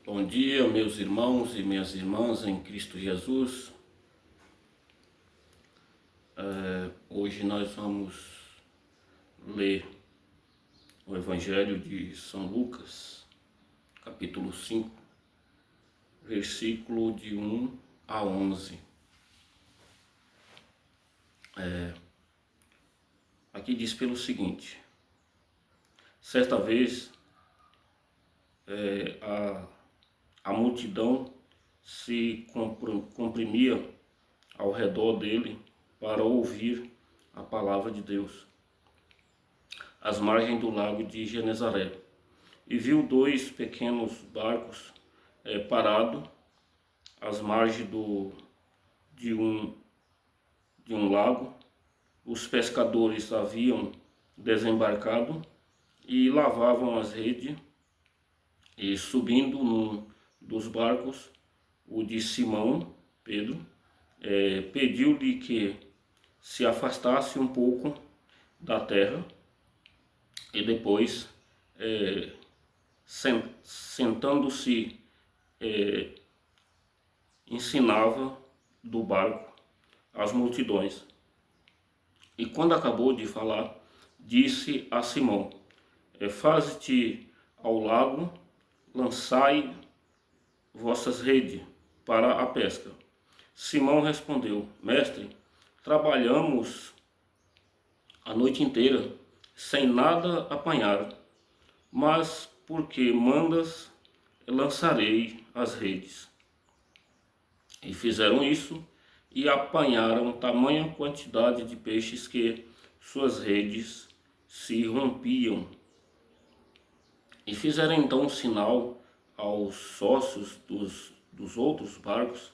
Bom dia, meus irmãos e minhas irmãs em Cristo Jesus. Hoje nós vamos ler o Evangelho de São Lucas, capítulo 5, versículo de 1 a 11. Aqui diz pelo seguinte: certa vez a multidão se comprimia ao redor dele para ouvir a palavra de Deus, às margens do lago de Genezaré, e viu dois pequenos barcos parados às margens de um lago. Os pescadores haviam desembarcado e lavavam as redes, e subindo num dos barcos, o de Simão, Pedro, pediu-lhe que se afastasse um pouco da terra, e depois, sentando-se, ensinava do barco as multidões. E quando acabou de falar, disse a Simão: faze-te ao lago, lançai vossas redes para a pesca. Simão respondeu: Mestre, trabalhamos a noite inteira sem nada apanhar, mas porque mandas, lançarei as redes. E fizeram isso, e apanharam tamanha quantidade de peixes que suas redes se rompiam. E fizeram então um sinal aos sócios dos outros barcos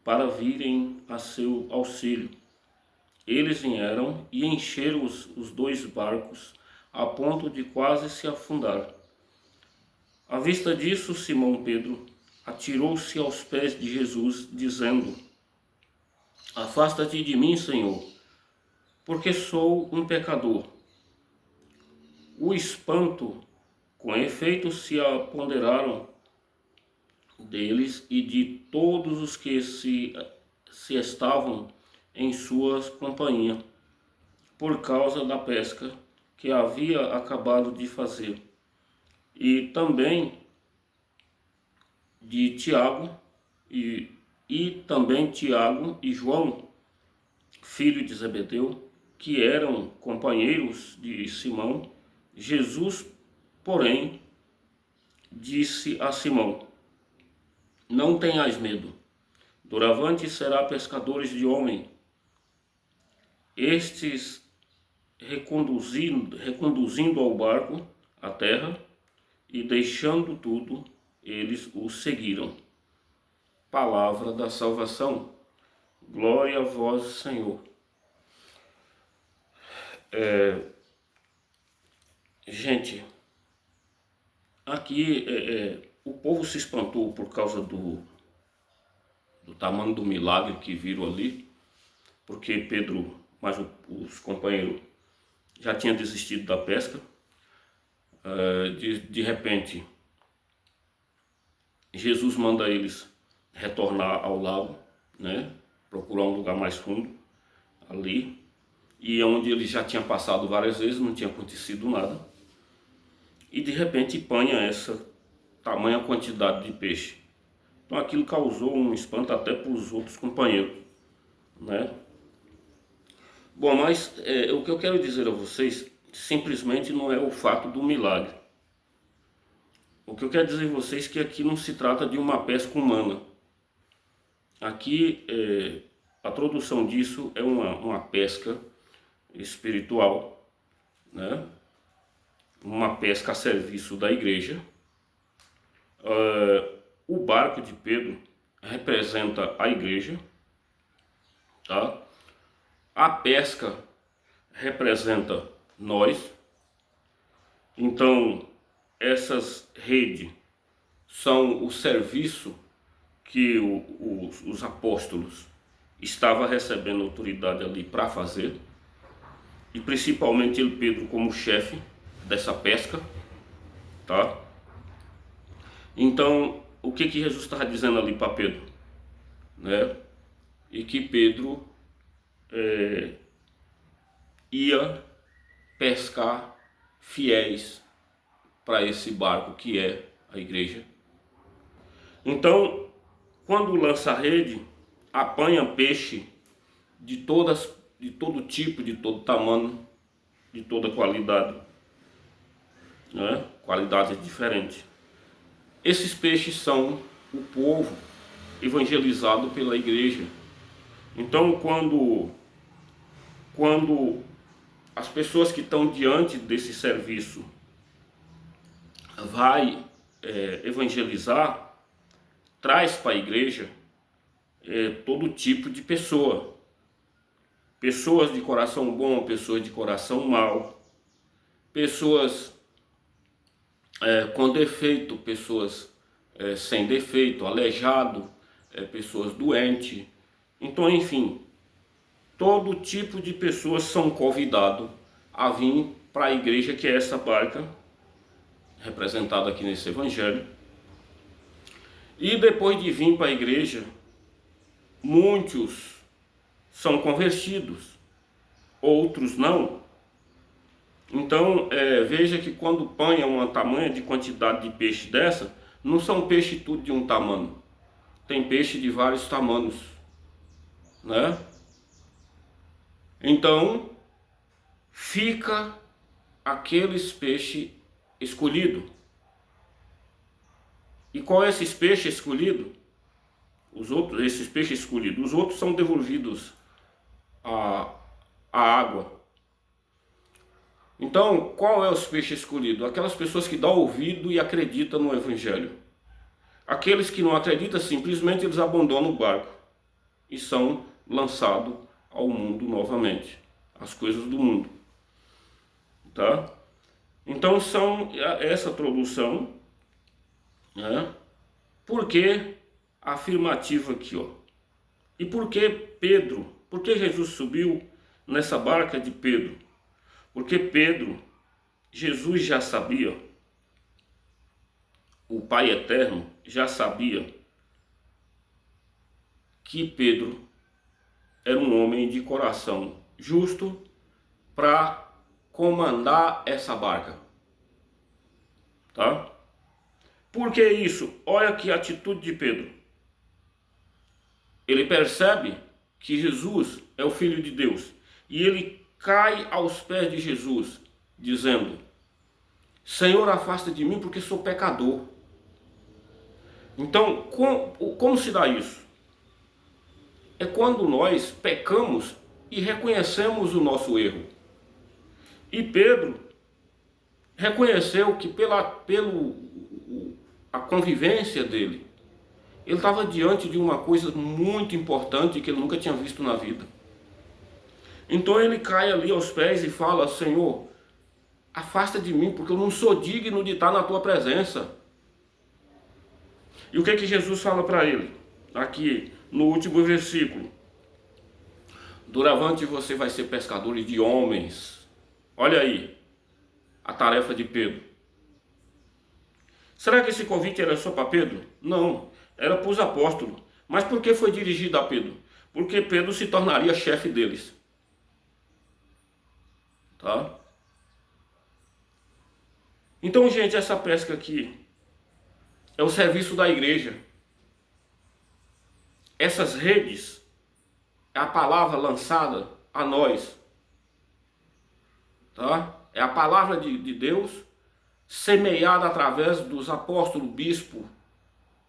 para virem a seu auxílio. Eles vieram e encheram os dois barcos a ponto de quase se afundar. À vista disso, Simão Pedro atirou-se aos pés de Jesus, dizendo: Afasta-te de mim, Senhor, porque sou um pecador. O espanto, com efeito, se apoderaram deles e de todos os que se estavam em suas companhia, por causa da pesca que havia acabado de fazer, e também de Tiago e também Tiago e João, filho de Zebedeu, que eram companheiros de Simão. Jesus, porém, disse a Simão: Não tenhas medo, doravante será pescadores de homem. Estes, reconduzindo ao barco à terra e deixando tudo, eles o seguiram. Palavra da salvação. Glória a vós, Senhor. Gente, aqui o povo se espantou por causa do tamanho do milagre que viram ali, porque Pedro, mas os companheiros já tinham desistido da pesca. De repente, Jesus manda eles retornar ao lago, né? Procurar um lugar mais fundo ali, e onde eles já tinham passado várias vezes, não tinha acontecido nada. E de repente apanha essa tamanha quantidade de peixe. Então aquilo causou um espanto até para os outros companheiros, né? Bom, mas o que eu quero dizer a vocês simplesmente não é o fato do milagre. O que eu quero dizer a vocês é que aqui não se trata de uma pesca humana. Aqui a tradução disso é uma pesca espiritual, né? Uma pesca a serviço da igreja. O barco de Pedro representa a igreja, tá? A pesca representa nós. Então essas redes são o serviço que os apóstolos estavam recebendo autoridade ali para fazer, e principalmente ele, Pedro, como chefe dessa pesca, tá? Então o que Jesus estava dizendo ali para Pedro, né? E que Pedro ia pescar fiéis para esse barco que é a igreja. Então, quando lança a rede, apanha peixe de todo tipo, de todo tamanho, de toda qualidade, né? Qualidade diferente. Esses peixes são o povo evangelizado pela igreja. Então, quando as pessoas que estão diante desse serviço vai evangelizar, traz para a igreja todo tipo de pessoa. Pessoas de coração bom, pessoas de coração mau, pessoas com defeito, pessoas sem defeito, aleijado, pessoas doentes. Então, enfim, todo tipo de pessoas são convidados a vir para a igreja, que é essa barca, representada aqui nesse evangelho. E depois de vir para a igreja, muitos são convertidos, outros não. Então, veja que quando apanha uma tamanha de quantidade de peixe dessa, não são peixes tudo de um tamanho. Tem peixe de vários tamanhos, né? Então, fica aqueles peixes escolhidos. E qual é esses peixes escolhidos? Esses peixes escolhidos, os outros são devolvidos à água. Então, qual é os peixes escolhidos? Aquelas pessoas que dão ouvido e acreditam no evangelho. Aqueles que não acreditam, simplesmente eles abandonam o barco e são lançados ao mundo novamente, as coisas do mundo, tá? Então são essa tradução, né? Por que afirmativa aqui, ó? E por que Pedro? Por que Jesus subiu nessa barca de Pedro? Porque Pedro, Jesus já sabia, o Pai Eterno já sabia que Pedro era um homem de coração justo para comandar essa barca, tá? Por que isso? Olha que atitude de Pedro. Ele percebe que Jesus é o Filho de Deus e ele cai aos pés de Jesus, dizendo: Senhor, afasta de mim porque sou pecador. Então, como se dá isso? É quando nós pecamos e reconhecemos o nosso erro. E Pedro reconheceu que pela convivência dele, ele estava diante de uma coisa muito importante que ele nunca tinha visto na vida. Então ele cai ali aos pés e fala: Senhor, afasta de mim, porque eu não sou digno de estar na tua presença. E o que Jesus fala para ele? Aqui no último versículo: doravante você vai ser pescador de homens. Olha aí a tarefa de Pedro. Será que esse convite era só para Pedro? Não, era para os apóstolos. Mas por que foi dirigido a Pedro? Porque Pedro se tornaria chefe deles. Tá? Então, gente, essa pesca aqui é o serviço da igreja. Essas redes é a palavra lançada a nós. Tá? É a palavra de Deus semeada através dos apóstolos, bispos,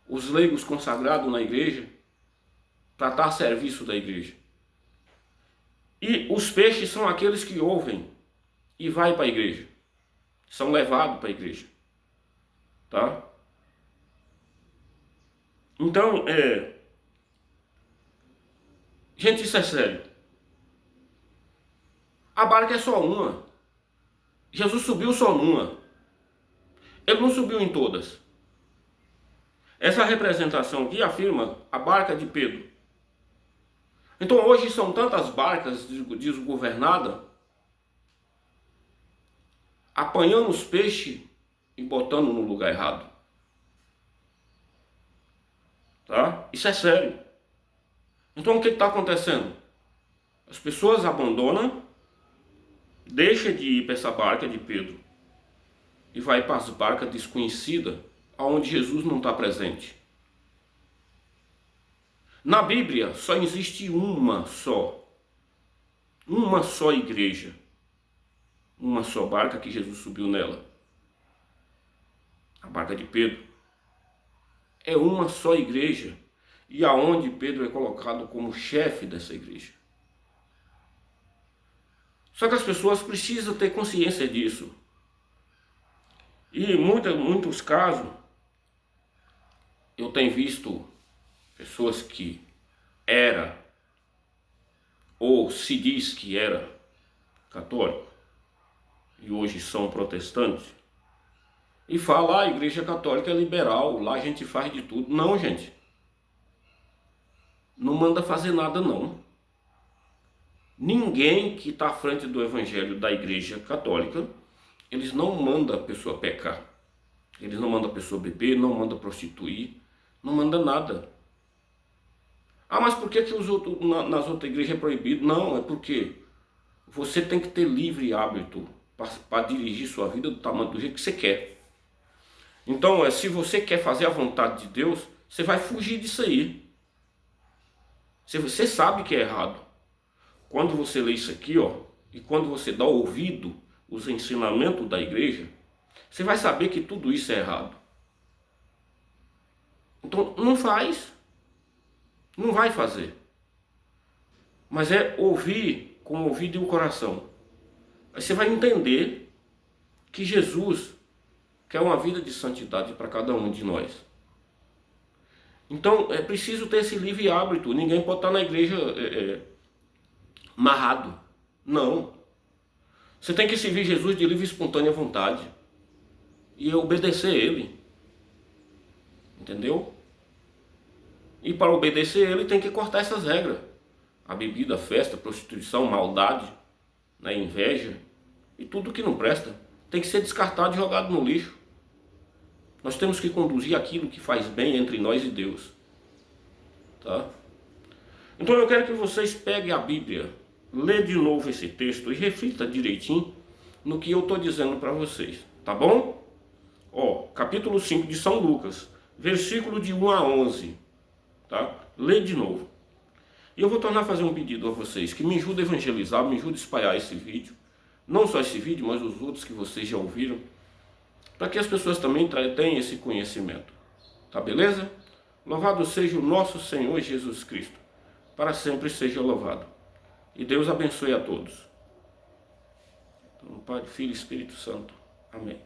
os leigos consagrados na igreja, para estar a serviço da igreja. E os peixes são aqueles que ouvem e vai para a igreja, são levados para a igreja, tá? Então, gente, isso é sério. A barca é só uma. Jesus subiu só numa. Ele não subiu em todas. Essa representação aqui afirma a barca de Pedro. Então hoje são tantas barcas desgovernadas, apanhando os peixes e botando no lugar errado. Tá? Isso é sério. Então o que está acontecendo? As pessoas abandonam, deixa de ir para essa barca de Pedro e vai para as barcas desconhecidas, onde Jesus não está presente. Na Bíblia só existe uma só igreja, uma só barca que Jesus subiu nela, a barca de Pedro. É uma só igreja, e aonde Pedro é colocado como chefe dessa igreja. Só que as pessoas precisam ter consciência disso. E em muitos casos, eu tenho visto pessoas que era, ou se diz que era católico, e hoje são protestantes, e fala, a igreja católica é liberal, lá a gente faz de tudo. Não, gente. Não manda fazer nada, não. Ninguém que está à frente do evangelho da igreja católica, eles não mandam a pessoa pecar. Eles não mandam a pessoa beber, não mandam prostituir, não mandam nada. Ah, mas por que nas outras igrejas é proibido? Não, é porque você tem que ter livre hábito para dirigir sua vida do jeito que você quer. Então, se você quer fazer a vontade de Deus, você vai fugir disso aí. Você sabe que é errado. Quando você lê isso aqui, ó, e quando você dá ouvido aos ensinamentos da igreja, você vai saber que tudo isso é errado. Então, não faz. Não vai fazer. Mas é ouvir com o ouvido e o coração. Aí você vai entender que Jesus quer uma vida de santidade para cada um de nós. Então, é preciso ter esse livre hábito. Ninguém pode estar na igreja amarrado. Não. Você tem que servir Jesus de livre e espontânea vontade. E obedecer a Ele. Entendeu? E para obedecer a Ele tem que cortar essas regras. A bebida, a festa, a prostituição, maldade, né, inveja e tudo que não presta. Tem que ser descartado e jogado no lixo. Nós temos que conduzir aquilo que faz bem entre nós e Deus. Tá? Então eu quero que vocês peguem a Bíblia, lê de novo esse texto e reflita direitinho no que eu estou dizendo para vocês. Tá bom? Ó, capítulo 5 de São Lucas, versículo de 1 a 11. Tá? Lê de novo. E eu vou tornar a fazer um pedido a vocês, que me ajude a evangelizar, me ajude a espalhar esse vídeo. Não só esse vídeo, mas os outros que vocês já ouviram. Para que as pessoas também tenham esse conhecimento. Tá beleza? Louvado seja o nosso Senhor Jesus Cristo. Para sempre seja louvado. E Deus abençoe a todos. Então, Pai, Filho e Espírito Santo. Amém.